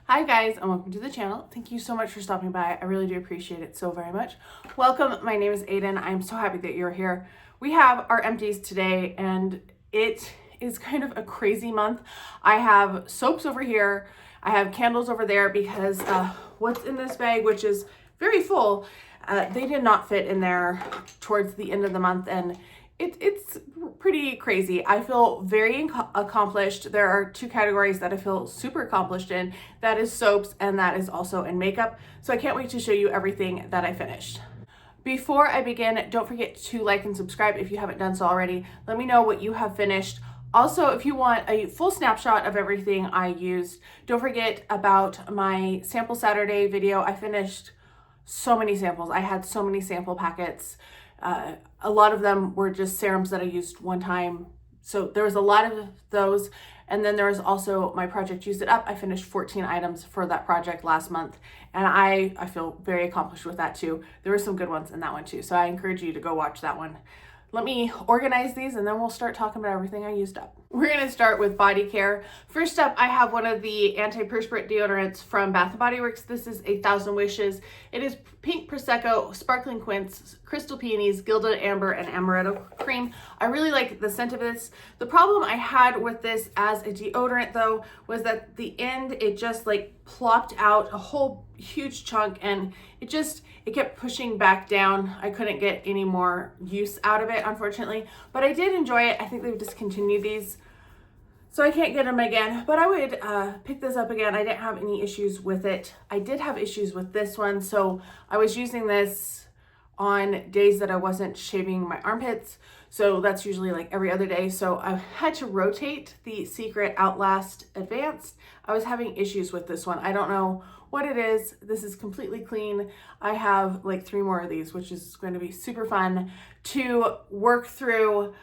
Hi guys, and welcome to the channel. Thank you so much for stopping by. I really do appreciate it so very much. Welcome, my name is Aiden. I'm so happy that you're here. We have our empties today and it is kind of a crazy month. I have soaps over here. I have candles over there because what's in this bag, which is very full, they did not fit in there towards the end of the month, and it's pretty crazy. I feel very accomplished. There are two categories that I feel super accomplished in. That is soaps, and that is also in makeup. So I can't wait to show you everything that I finished. Before I begin, don't forget to like and subscribe if you haven't done so already. Let me know what you have finished. Also, if you want a full snapshot of everything I used, don't forget about my Sample Saturday video. I finished so many samples. I had so many sample packets. A lot of them were just serums that I used one time. So there was a lot of those. And then there was also my project Used It Up. I finished 14 items for that project last month. And I feel very accomplished with that too. There were some good ones in that one too. So I encourage you to go watch that one. Let me organize these and then we'll start talking about everything I used up. We're going to start with body care. First up, I have one of the Antiperspirant deodorants from Bath & Body Works. This is 1,000 Wishes. It is pink prosecco, sparkling quince, crystal peonies, gilded amber, and amaretto cream. I really like the scent of this. The problem I had with this as a deodorant though was that the end, it just like plopped out a whole huge chunk, and it kept pushing back down. I couldn't get any more use out of it, unfortunately, but I did enjoy it. I think they've discontinued these, so I can't get them again, but I would pick this up again. I didn't have any issues with it. I did have issues with this one, so I was using this on days that I wasn't shaving my armpits, so that's usually like every other day. So I had to rotate the Secret Outlast Advanced. I was having issues with this one. I don't know what it is. This is completely clean. I have like 3 more of these, which is going to be super fun to work through.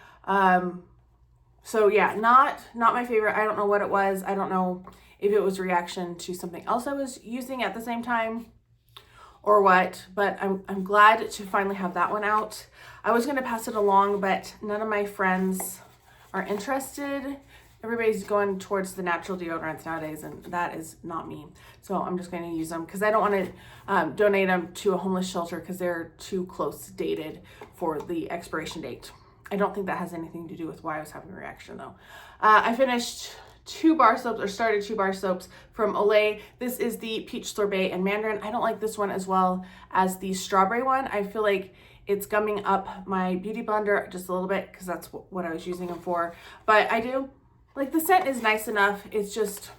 So yeah, not my favorite. I don't know what it was. I don't know if it was reaction to something else I was using at the same time or what, but I'm glad to finally have that one out. I was going to pass it along, but none of my friends are interested. Everybody's going towards the natural deodorants nowadays, and that is not me. So I'm just going to use them because I don't want to donate them to a homeless shelter because they're too close dated for the expiration date. I don't think that has anything to do with why I was having a reaction though. I finished 2 bar soaps, or started 2 bar soaps from Olay. This is the Peach Sorbet and Mandarin. I don't like this one as well as the strawberry one. I feel like it's gumming up my beauty blender just a little bit because that's what I was using them for. But I do like the scent is nice enough. It's just,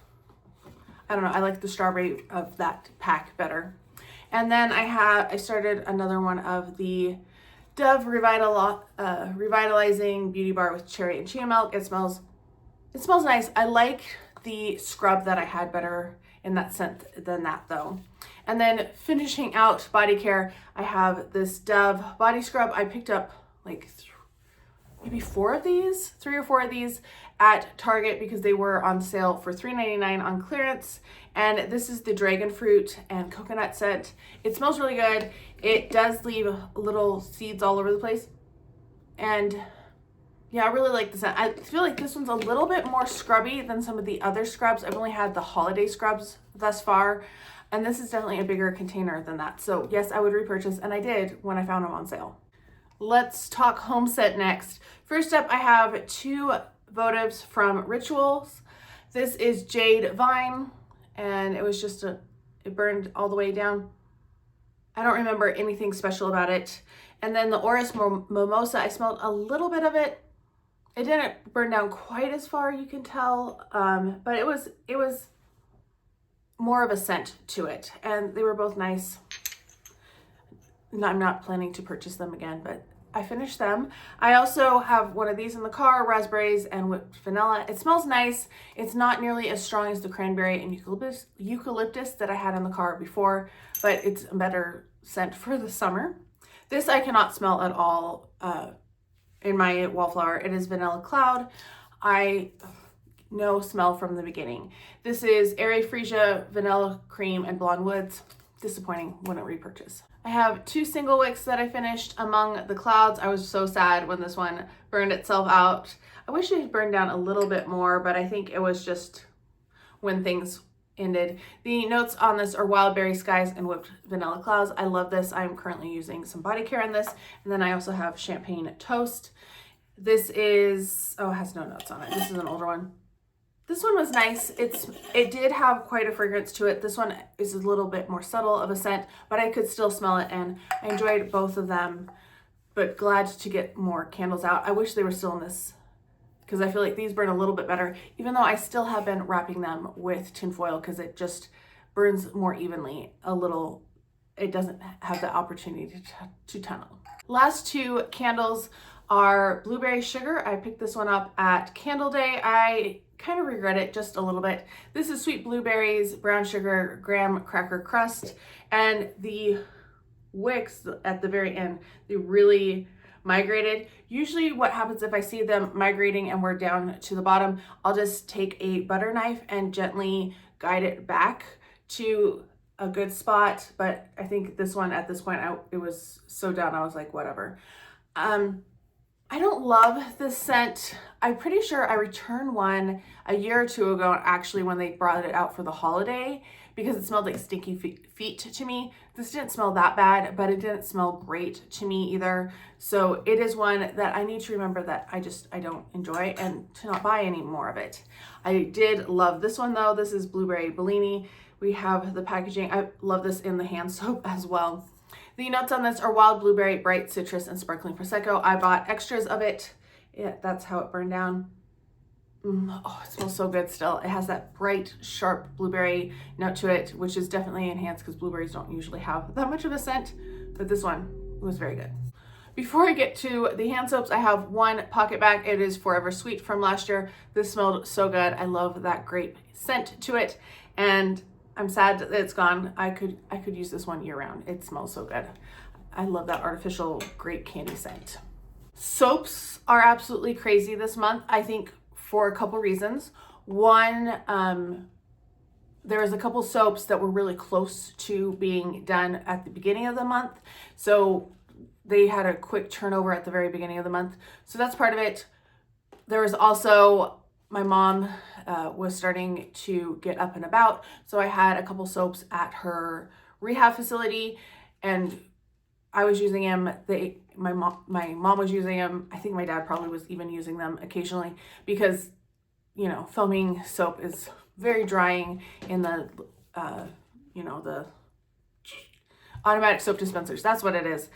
I don't know, I like the strawberry of that pack better. And then I started another one of the Dove Revitalizing Beauty Bar with cherry and chia milk. It smells nice. I like the scrub that I had better in that scent than that though. And then finishing out body care, I have this Dove body scrub. I picked up like maybe 3 or 4 of these at Target because they were on sale for $3.99 on clearance. And this is the dragon fruit and coconut scent. It smells really good. It does leave little seeds all over the place. And yeah, I really like the scent. I feel like this one's a little bit more scrubby than some of the other scrubs. I've only had the holiday scrubs thus far, and this is definitely a bigger container than that. So yes, I would repurchase, and I did when I found them on sale. Let's talk home scent next. First up, I have 2 votives from Rituals. This is Jade Vine, and it was just it burned all the way down. I don't remember anything special about it. And then the Orris Mimosa, I smelled a little bit of it. It didn't burn down quite as far, you can tell, but it was more of a scent to it, and they were both nice. I'm not planning to purchase them again, but I finished them. I also have one of these in the car, raspberries and whipped vanilla. It smells nice. It's not nearly as strong as the cranberry and eucalyptus that I had in the car before, but it's a better scent for the summer. This I cannot smell at all in my wallflower. It is Vanilla Cloud. I no smell from the beginning. This is Airy Freesia, Vanilla Cream, and Blonde Woods. Disappointing, wouldn't repurchase. I have 2 single wicks that I finished, Among the Clouds. I was so sad when this one burned itself out. I wish it had burned down a little bit more, but I think it was just when things ended. The notes on this are Wild Berry Skies and Whipped Vanilla Clouds. I love this. I'm currently using some body care in this. And then I also have Champagne Toast. This is, oh, it has no notes on it. This is an older one. This one was nice. It did have quite a fragrance to it. This one is a little bit more subtle of a scent, but I could still smell it, and I enjoyed both of them, but glad to get more candles out. I wish they were still in this, because I feel like these burn a little bit better, even though I still have been wrapping them with tinfoil because it just burns more evenly a little. It doesn't have the opportunity to tunnel. Last two candles are Blueberry Sugar. I picked this one up at Candle Day. I kind of regret it just a little bit. This is sweet blueberries, brown sugar, graham cracker crust, and the wicks at the very end, they really migrated. Usually what happens if I see them migrating and we're down to the bottom, I'll just take a butter knife and gently guide it back to a good spot. But I think this one at this point, it was so down, I was like, whatever. I don't love this scent. I'm pretty sure I returned one a year or two ago, actually, when they brought it out for the holiday, because it smelled like stinky feet to me. This didn't smell that bad, but it didn't smell great to me either. So it is one that I need to remember that I don't enjoy, and to not buy any more of it. I did love this one though. This is Blueberry Bellini. We have the packaging. I love this in the hand soap as well. The notes on this are Wild Blueberry, Bright Citrus, and Sparkling Prosecco. I bought extras of it. Yeah, that's how it burned down. Oh, it smells so good still. It has that bright, sharp blueberry note to it, which is definitely enhanced because blueberries don't usually have that much of a scent, but this one was very good. Before I get to the hand soaps, I have one pocket bag. It is Forever Sweet from last year. This smelled so good. I love that grape scent to it, and I'm sad that it's gone. I could use this one year round. It smells so good. I love that artificial grape candy scent. Soaps are absolutely crazy this month, I think, for a couple reasons. One, there was a couple soaps that were really close to being done at the beginning of the month. So they had a quick turnover at the very beginning of the month. So that's part of it. There was also, my mom was starting to get up and about. So I had a couple soaps at her rehab facility, and I was using them. My mom was using them. I think my dad probably was even using them occasionally because, you know, foaming soap is very drying in the, the automatic soap dispensers. That's what it is.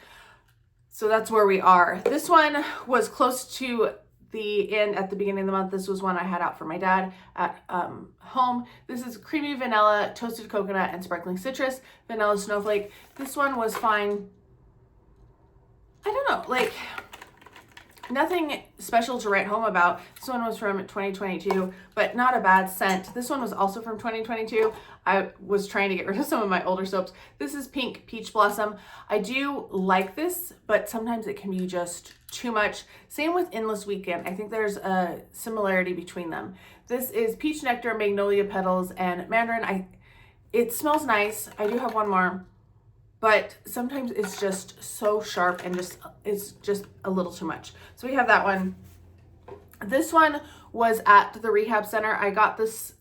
So that's where we are. This one was close to the end at the beginning of the month. This was one I had out for my dad at home. This is Creamy Vanilla, Toasted Coconut, and Sparkling Citrus, Vanilla Snowflake. This one was fine. I don't know, like, nothing special to write home about. This one was from 2022, but not a bad scent. This one was also from 2022. I was trying to get rid of some of my older soaps. This is Pink Peach Blossom. I do like this, but sometimes it can be just too much. Same with Endless Weekend. I think there's a similarity between them. This is Peach Nectar, Magnolia Petals, and Mandarin. It smells nice. I do have one more, but sometimes it's just so sharp and it's just a little too much. So we have that one. This one was at the rehab center. I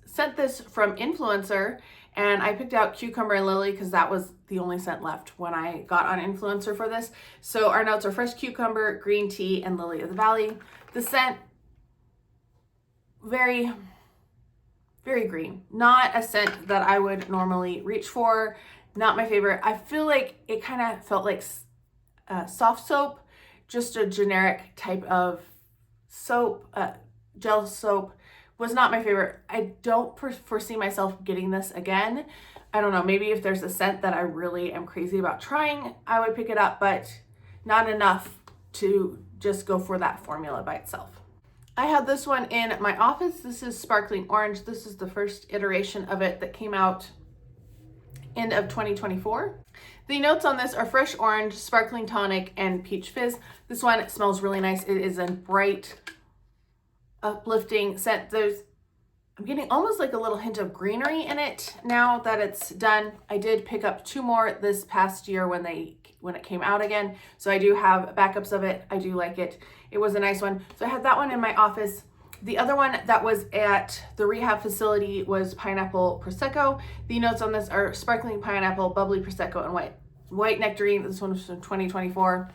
sent this from Influencer, and I picked out Cucumber and Lily because that was the only scent left when I got on Influencer for this. So our notes are fresh cucumber, green tea, and lily of the valley. The scent, very, very green. Not a scent that I would normally reach for. Not my favorite. I feel like it kind of felt like soft soap, just a generic type of soap, gel soap. Was not my favorite. I don't foresee myself getting this again. I don't know, maybe if there's a scent that I really am crazy about trying, I would pick it up, but not enough to just go for that formula by itself. I have this one in my office. This is Sparkling Orange. This is the first iteration of it that came out end of 2024. The notes on this are fresh orange, sparkling tonic, and peach fizz. This one smells really nice. It is a bright, uplifting scent. I'm getting almost like a little hint of greenery in it now that it's done. I did pick up two more this past year when it came out again. So I do have backups of it. I do like it. It was a nice one. So I had that one in my office. The other one that was at the rehab facility was pineapple prosecco. The notes on this are sparkling pineapple, bubbly prosecco, and white nectarine. This one was from 2024.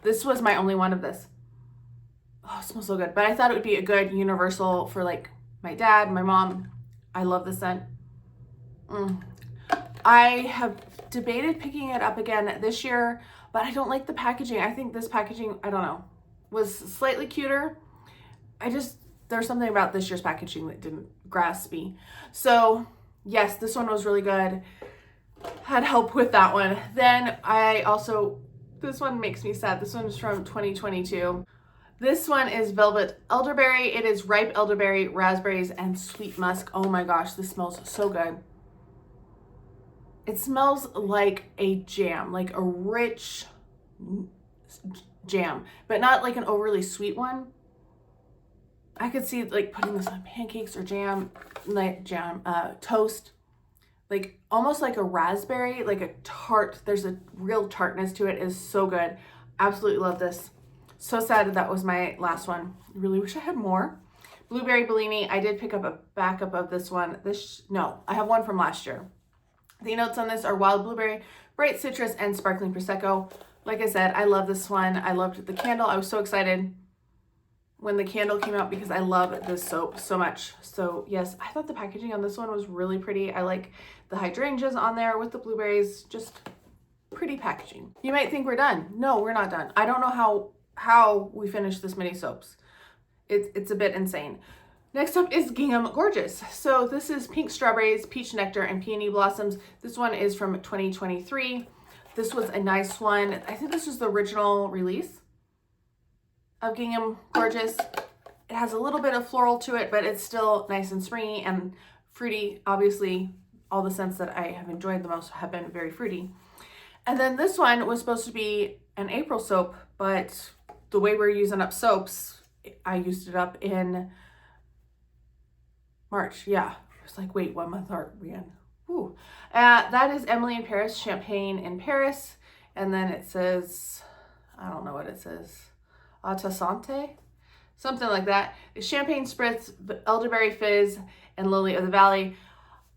This was my only one of this. Oh, it smells so good. But I thought it would be a good universal for like my dad, my mom. I love the scent. I have debated picking it up again this year, but I don't like the packaging. I think this packaging, I don't know, was slightly cuter. There's something about this year's packaging that didn't grasp me. So yes, this one was really good. Had help with that one. Then this one makes me sad. This one is from 2022. This one is Velvet Elderberry. It is ripe elderberry, raspberries, and sweet musk. Oh my gosh, this smells so good. It smells like a jam, like a rich jam, but not like an overly sweet one. I could see like putting this on pancakes or toast, like almost like a raspberry, like a tart. There's a real tartness to it. It is so good. Absolutely love this. So sad that was my last one. Really wish I had more. Blueberry Bellini. I did pick up a backup of this one. I have one from last year. The notes on this are wild blueberry, bright citrus, and sparkling prosecco. Like I said, I love this one. I loved the candle. I was so excited when the candle came out because I love this soap so much. So yes, I thought the packaging on this one was really pretty. I like the hydrangeas on there with the blueberries, just pretty packaging. You might think we're done. No, we're not done. I don't know how we finished this many soaps. It's a bit insane. Next up is Gingham Gorgeous. So this is pink strawberries, peach nectar, and peony blossoms. This one is from 2023. This was a nice one. I think this was the original release of Gingham Gorgeous. It has a little bit of floral to it, but it's still nice and springy and fruity. Obviously, all the scents that I have enjoyed the most have been very fruity. And then this one was supposed to be an April soap, but the way we're using up soaps, I used it up in March. Yeah. It's like, wait, what month are we in? Ooh. That is Emily in Paris, Champagne in Paris. And then it says, I don't know what it says. Atasante? Something like that. Champagne Spritz, Elderberry Fizz, and Lily of the Valley.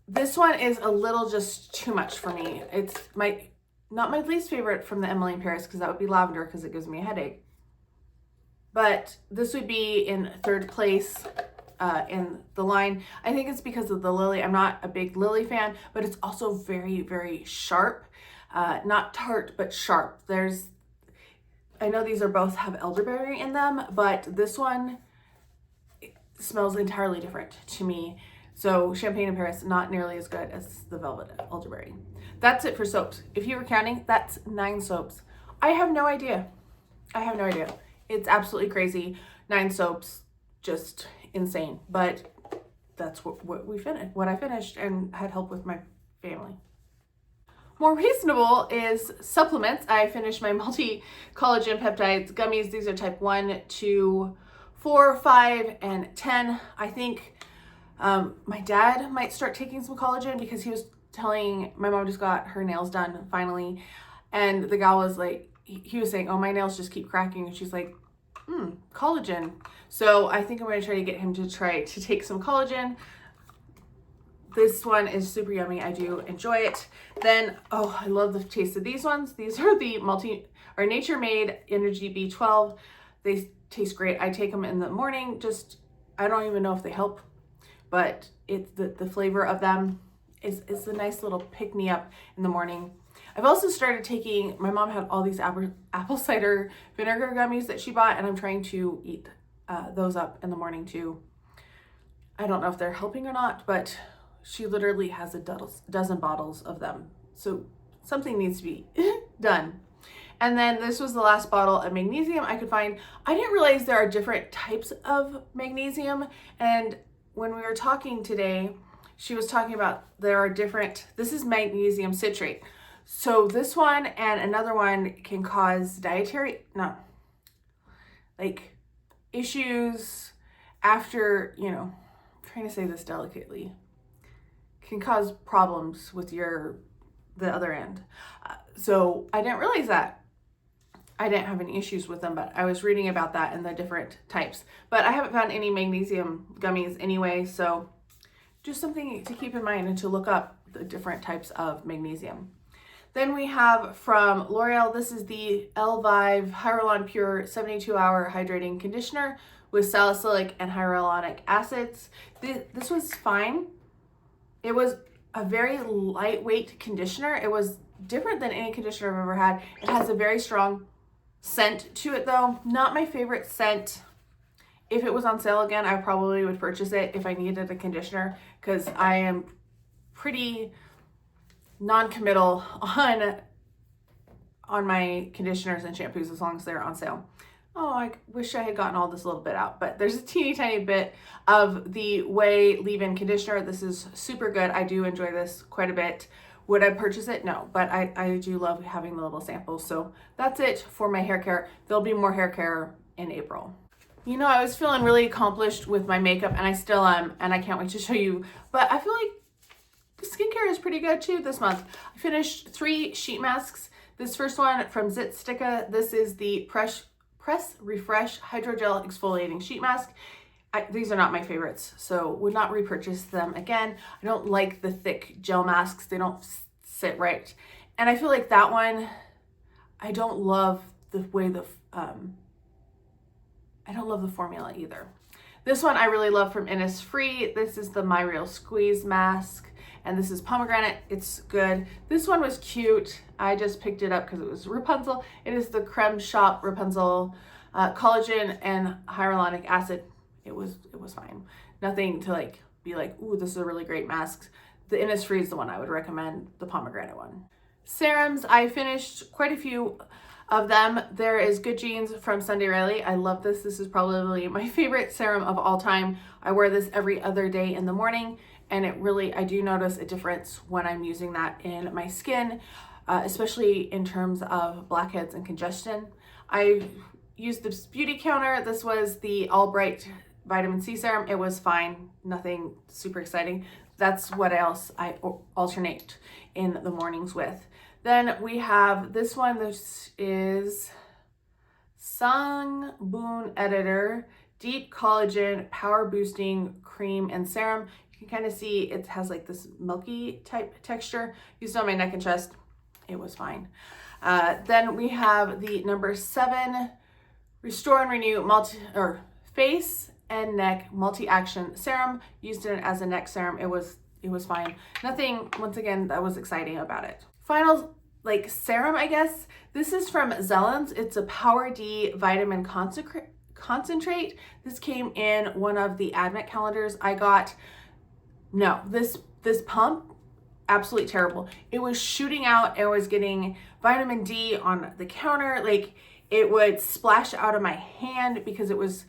This one is a little just too much for me. It's not my least favorite from the Emily in Paris because that would be lavender because it gives me a headache. But this would be in third place in the line. I think it's because of the lily. I'm not a big lily fan, but it's also very, very sharp. Not tart, but sharp. I know these are both have elderberry in them, but this one smells entirely different to me. So Champagne in Paris, not nearly as good as the Velvet Elderberry. That's it for soaps. If you were counting, that's 9 soaps. I have no idea. It's absolutely crazy. 9 soaps, just insane. But that's what I finished and had help with my family. More reasonable is supplements. I finished my multi-collagen peptides gummies. These are type 1, 2, 4, 5, and 10. I think my dad might start taking some collagen because he was telling, my mom just got her nails done finally. And the gal was like, he was saying, oh, my nails just keep cracking. And she's like, collagen. So I think I'm going to try to get him to take some collagen. This one is super yummy. I do enjoy it. Then, I love the taste of these ones. These are the Nature Made Energy B12. They taste great. I take them in the morning. I don't even know if they help, but it's the flavor of them is a nice little pick-me-up in the morning. I've also started taking, my mom had all these apple cider vinegar gummies that she bought, and I'm trying to eat those up in the morning too. I don't know if they're helping or not, but she literally has a dozen bottles of them. So something needs to be done. And then this was the last bottle of magnesium I could find. I didn't realize there are different types of magnesium. And when we were talking today, she was talking about this is magnesium citrate. So this one and another one can cause issues after, I'm trying to say this delicately, can cause problems with the other end. So I didn't realize that. I didn't have any issues with them, but I was reading about that and the different types. But I haven't found any magnesium gummies anyway, so just something to keep in mind and to look up the different types of magnesium. Then we have from L'Oreal, this is the Elvive Hyaluron Pure 72-hour hydrating conditioner with salicylic and hyaluronic acids. This was fine. It was a very lightweight conditioner. It was different than any conditioner I've ever had. It has a very strong scent to it though. Not my favorite scent. If it was on sale again, I probably would purchase it if I needed a conditioner, because I am pretty non-committal on my conditioners and shampoos as long as they're on sale. Oh, I wish I had gotten all this little bit out, but there's a teeny tiny bit of the Way leave-in conditioner. This is super good. I do enjoy this quite a bit. Would I purchase it? No, but I do love having the little samples. So that's it for my hair care. There'll be more hair care in April. You know, I was feeling really accomplished with my makeup, and I still am, and I can't wait to show you, but I feel like the skincare is pretty good too this month. I finished 3 sheet masks. This first one from Zitstica, this is the Press Refresh Hydrogel Exfoliating Sheet Mask. These are not my favorites, so would not repurchase them again. I don't like the thick gel masks. They don't sit right. And I feel like that one, I don't love the way I don't love the formula either. This one I really love from Innisfree. This is the My Real Squeeze Mask, and this is pomegranate. It's good. This one was cute. I just picked it up because it was Rapunzel. It is the Creme Shop Rapunzel collagen and hyaluronic acid. It was fine. Nothing to like be like, ooh, this is a really great mask. The Innisfree is the one I would recommend, the pomegranate one. Serums, I finished quite a few of them. There is Good Genes from Sunday Riley. I love this. This is probably my favorite serum of all time. I wear this every other day in the morning, and it really, I do notice a difference when I'm using that in my skin, especially in terms of blackheads and congestion. I used this Beauty Counter. This was the All Bright Vitamin C Serum. It was fine, nothing super exciting. That's what else I alternate in the mornings with. Then we have this one. This is Sung Boon Editor Deep Collagen Power Boosting Cream and Serum. You can kind of see it has like this milky type texture. Used it on my neck and chest. It was fine. Then we have the number 7 Restore and Renew Face and Neck Multi-Action Serum. Used it as a neck serum. It was fine. Nothing, once again, that was exciting about it. Final like serum, I guess. This is from Zellens. It's a Power D Vitamin Concentrate. This came in one of the advent calendars I got. No, this pump, absolutely terrible. It was shooting out. I was getting vitamin D on the counter. Like, it would splash out of my hand because it was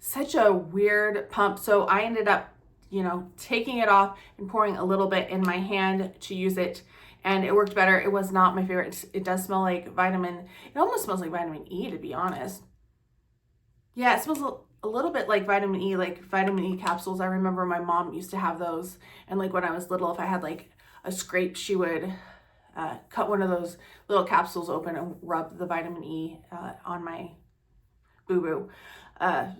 such a weird pump. So I ended up, you know, taking it off and pouring a little bit in my hand to use it, and it worked better. It was not my favorite. It does smell like it almost smells like vitamin E, to be honest. Yeah, it smells a little bit like vitamin E capsules. I remember my mom used to have those, and like when I was little, if I had like a scrape, she would cut one of those little capsules open and rub the vitamin E on my boo-boo.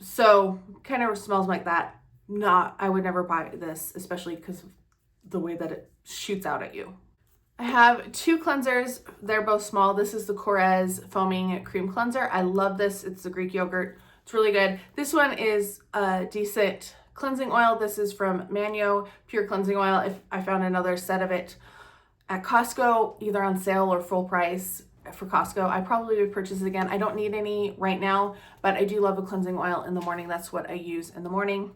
So kind of smells like that. I would never buy this, especially because of the way that it shoots out at you. I have 2 cleansers. They're both small. This is the Corez Foaming Cream Cleanser. I love this. It's the Greek yogurt. It's really good. This one is a decent cleansing oil. This is from Manio Pure Cleansing Oil. If I found another set of it at Costco, either on sale or full price for Costco, I probably would purchase it again. I don't need any right now, but I do love a cleansing oil in the morning. That's what I use in the morning.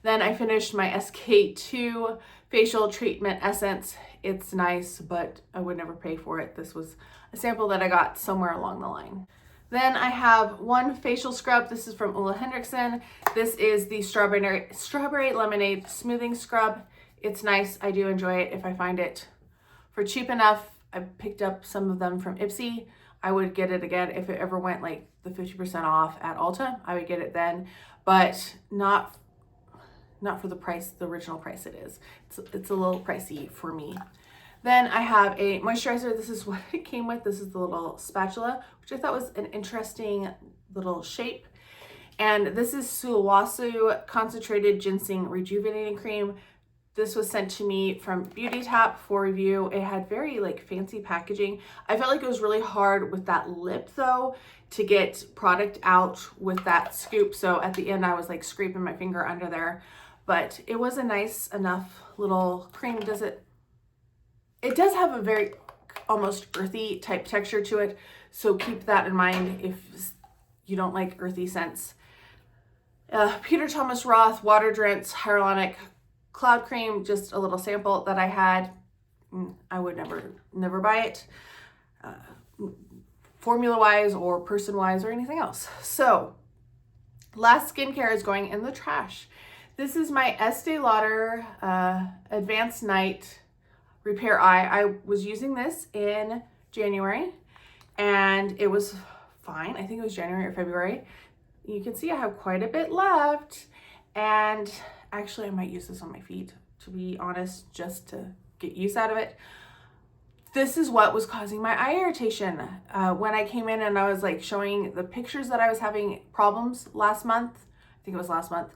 Then I finished my SK2 Facial Treatment Essence. It's nice, but I would never pay for it. This was a sample that I got somewhere along the line. Then I have one facial scrub. This is from Ulla Hendrickson. This is the Strawberry Lemonade Smoothing Scrub. It's nice. I do enjoy it if I find it for cheap enough. I picked up some of them from Ipsy. I would get it again if it ever went like the 50% off at Ulta. I would get it then, but not for the price, the original price it is. It's a little pricey for me. Then I have a moisturizer. This is what it came with. This is the little spatula, which I thought was an interesting little shape. And this is Sulwhasoo Concentrated Ginseng Rejuvenating Cream. This was sent to me from Beauty Tap for review. It had very like fancy packaging. I felt like it was really hard with that lip though to get product out with that scoop. So at the end I was like scraping my finger under there, but it was a nice enough little cream. It does have a very almost earthy type texture to it. So keep that in mind if you don't like earthy scents. Peter Thomas Roth Water Drenched Hyaluronic Cloud Cream, just a little sample that I had. I would never buy it formula wise or person wise or anything else. So last skincare is going in the trash. This is my Estee Lauder Advanced Night Repair Eye. I was using this in January and it was fine. I think it was January or February. You can see I have quite a bit left, and actually I might use this on my feet, to be honest, just to get use out of it. This is what was causing my eye irritation. When I came in and I was like showing the pictures that I was having problems last month, I think it was last month,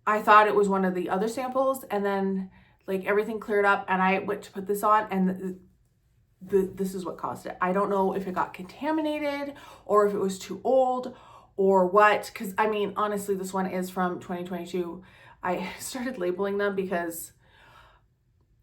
I thought it was one of the other samples, and then like everything cleared up and I went to put this on and this is what caused it. I don't know if it got contaminated or if it was too old or what, because I mean, honestly, this one is from 2022. I started labeling them because,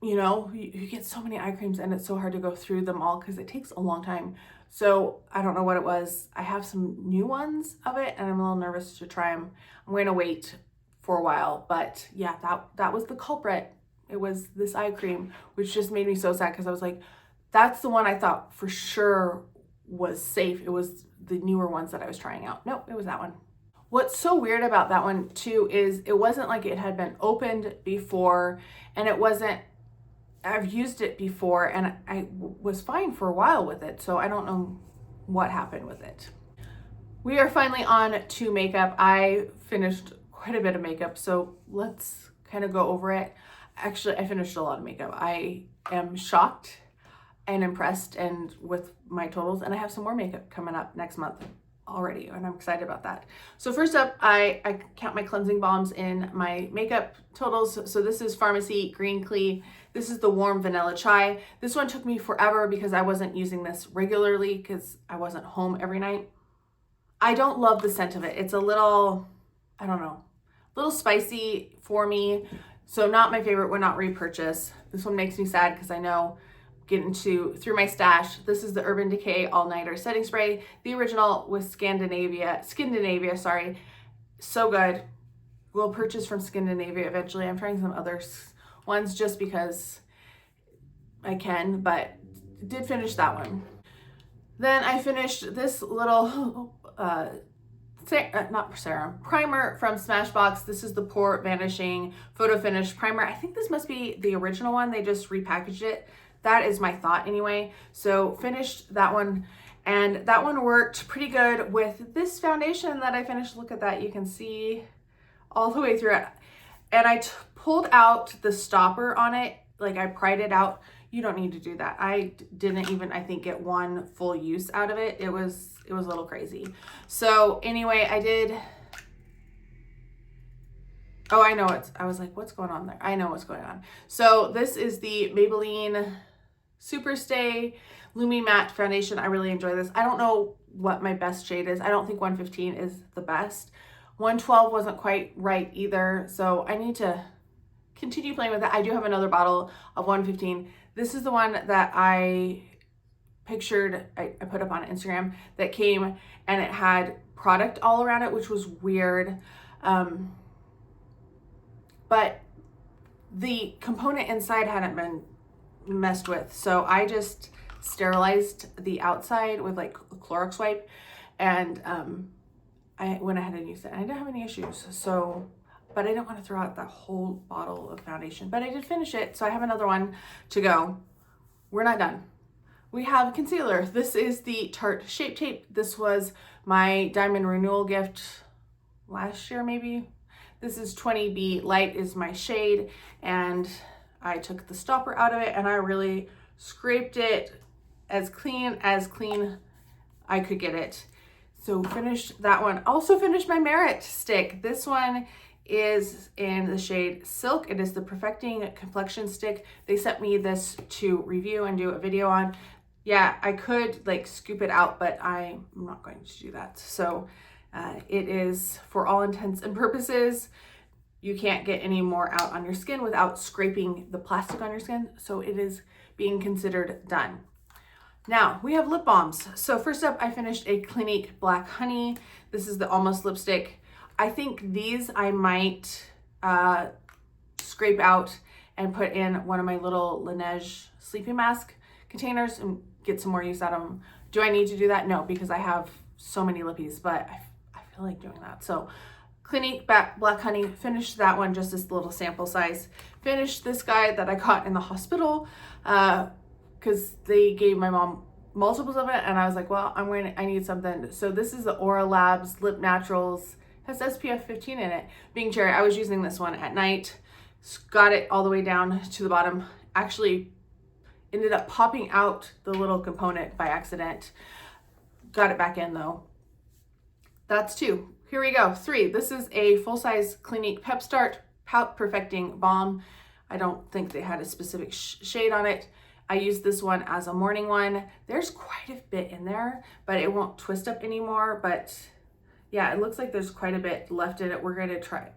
you know, you get so many eye creams and it's so hard to go through them all because it takes a long time. So I don't know what it was. I have some new ones of it and I'm a little nervous to try them. I'm going to wait for a while, but yeah, that was the culprit. It was this eye cream, which just made me so sad because I was like, that's the one I thought for sure was safe. It was the newer ones that I was trying out. Nope, it was that one. What's so weird about that one too is it wasn't like it had been opened before, and it wasn't, I've used it before and I was fine for a while with it. So I don't know what happened with it. We are finally on to makeup. I finished quite a bit of makeup, so let's kind of go over it. Actually, I finished a lot of makeup. I am shocked and impressed and with my totals, and I have some more makeup coming up next month already, and I'm excited about that. So first up, I count my cleansing balms in my makeup totals. So this is Pharmacy Green Clee. This is the Warm Vanilla Chai. This one took me forever because I wasn't using this regularly because I wasn't home every night. I don't love the scent of it. It's a little, I don't know, a little spicy for me. So not my favorite, would not repurchase. This one makes me sad because I know getting through my stash. This is the Urban Decay All Nighter Setting Spray, the original with Scandinavia, sorry. So good. We'll purchase from Scandinavia eventually. I'm trying some other ones just because I can, but did finish that one. Then I finished this little not serum, primer from Smashbox. This is the Pore Vanishing Photo Finish Primer. I think this must be the original one. They just repackaged it. That is my thought anyway. So finished that one, and that one worked pretty good with this foundation that I finished. Look at that. You can see all the way through it. And I pulled out the stopper on it. Like I pried it out. You don't need to do that. I didn't even, I think, get one full use out of it. It was a little crazy. So anyway, I did, oh, I know I was like, what's going on there? I know what's going on. So this is the Maybelline Superstay Lumi Matte Foundation. I really enjoy this. I don't know what my best shade is. I don't think 115 is the best. 112 wasn't quite right either. So I need to continue playing with it. I do have another bottle of 115. This is the one that I pictured, I put up on Instagram, that came and it had product all around it, which was weird. But the component inside hadn't been messed with. So I just sterilized the outside with like a Clorox wipe, and I went ahead and used it. I didn't have any issues. So, but I didn't want to throw out that whole bottle of foundation, but I did finish it. So I have another one to go. We're not done. We have concealer. This is the Tarte Shape Tape. This was my diamond renewal gift last year, maybe. This is 20B Light is my shade, and I took the stopper out of it, and I really, scraped it as clean I could get it. So finished that one. Also finished my Merit stick. This one is in the shade Silk. It is the Perfecting Complexion Stick. They sent me this to review and do a video on. Yeah, I could like scoop it out, but I'm not going to do that. So it is, for all intents and purposes, you can't get any more out on your skin without scraping the plastic on your skin. So it is being considered done. Now we have lip balms. So first up, I finished a Clinique Black Honey. This is the Almost lipstick. I think these I might scrape out and put in one of my little Laneige sleeping mask containers and get some more use out of them. Do I need to do that? No, because I have so many lippies, but I feel like doing that. So Clinique Black Honey, finished that one, just this little sample size. Finished this guy that I got in the hospital because they gave my mom multiples of it, and I was like, well, I need something. So this is the Aura Labs Lip Naturals. Has SPF 15 in it. Being cherry, I was using this one at night. Got it all the way down to the bottom. Actually ended up popping out the little component by accident. Got it back in though. That's 2. Here we go. 3. This is a full-size Clinique Pep Start Pout Perfecting Balm. I don't think they had a specific shade on it. I used this one as a morning one. There's quite a bit in there, but it won't twist up anymore. But yeah, it looks like there's quite a bit left in it. We're gonna try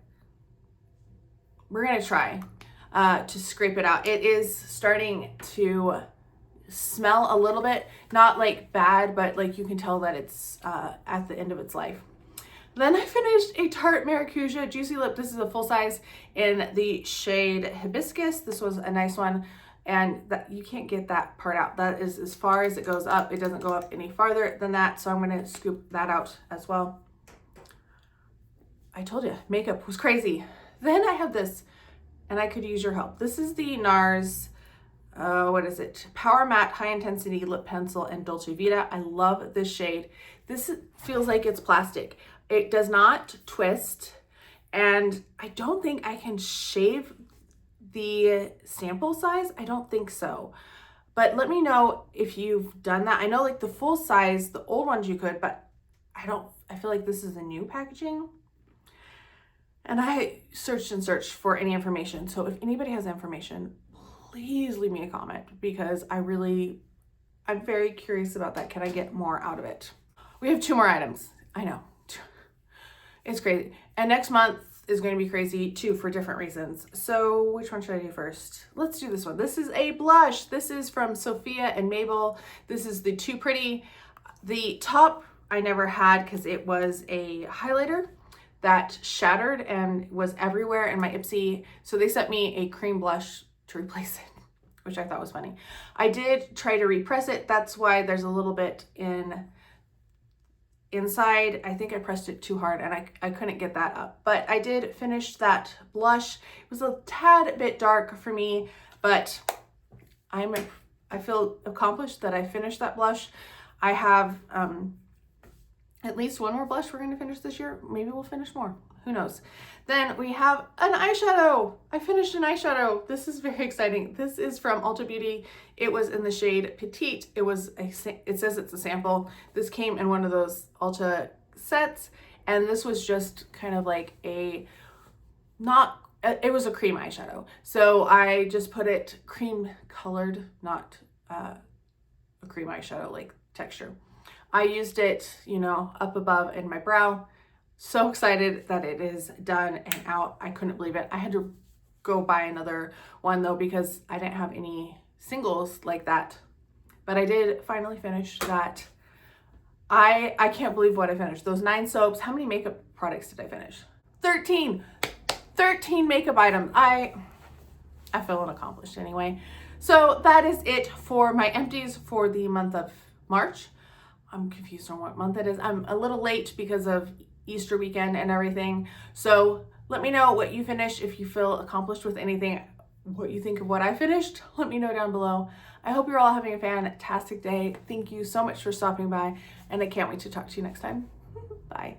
to scrape it out. It is starting to smell a little bit, not like bad, but like you can tell that it's at the end of its life. Then I finished a Tarte Maracuja Juicy Lip. This is a full size in the shade Hibiscus. This was a nice one, and that you can't get that part out. That is as far as it goes up. It doesn't go up any farther than that, so I'm going to scoop that out as well. I told you, makeup was crazy. Then I have this, and I could use your help. This is the NARS, what is it? Power Matte High Intensity Lip Pencil in Dolce Vita. I love this shade. This feels like it's plastic. It does not twist, and I don't think I can shave the sample size. I don't think so. But let me know if you've done that. I know like the full size, the old ones you could, but I feel like this is a new packaging. And I searched and searched for any information. So if anybody has information, please leave me a comment, because I'm very curious about that. Can I get more out of it? We have 2 more items. I know. It's crazy. And next month is going to be crazy too, for different reasons. So which one should I do first? Let's do this one. This is a blush. This is from Sophia and Mabel. This is the Too Pretty. The top I never had because it was a highlighter that shattered and was everywhere in my Ipsy. So they sent me a cream blush to replace it, which I thought was funny. I did try to repress it. That's why there's a little bit inside. I think I pressed it too hard and I couldn't get that up, but I did finish that blush. It was a tad bit dark for me, but I feel accomplished that I finished that blush. I have at least one more blush we're going to finish this year. Maybe we'll finish more. Who knows? Then we have an eyeshadow. I finished an eyeshadow. This is very exciting. This is from Ulta Beauty. It was in the shade Petite. It says it's a sample. This came in one of those Ulta sets, and this was just kind of like it was a cream eyeshadow. So I just put it cream colored, not a cream eyeshadow like texture. I used it, up above in my brow. So excited that it is done and out. I couldn't believe it. I had to go buy another one though, because I didn't have any singles like that. But I did finally finish that. I can't believe what I finished. Those 9 soaps. How many makeup products did I finish? 13 makeup items. I feel unaccomplished anyway. So that is it for my empties for the month of March. I'm confused on what month it is. I'm a little late because of Easter weekend and everything. So let me know what you finished, if you feel accomplished with anything, what you think of what I finished. Let me know down below. I hope you're all having a fantastic day. Thank you so much for stopping by, and I can't wait to talk to you next time. Bye.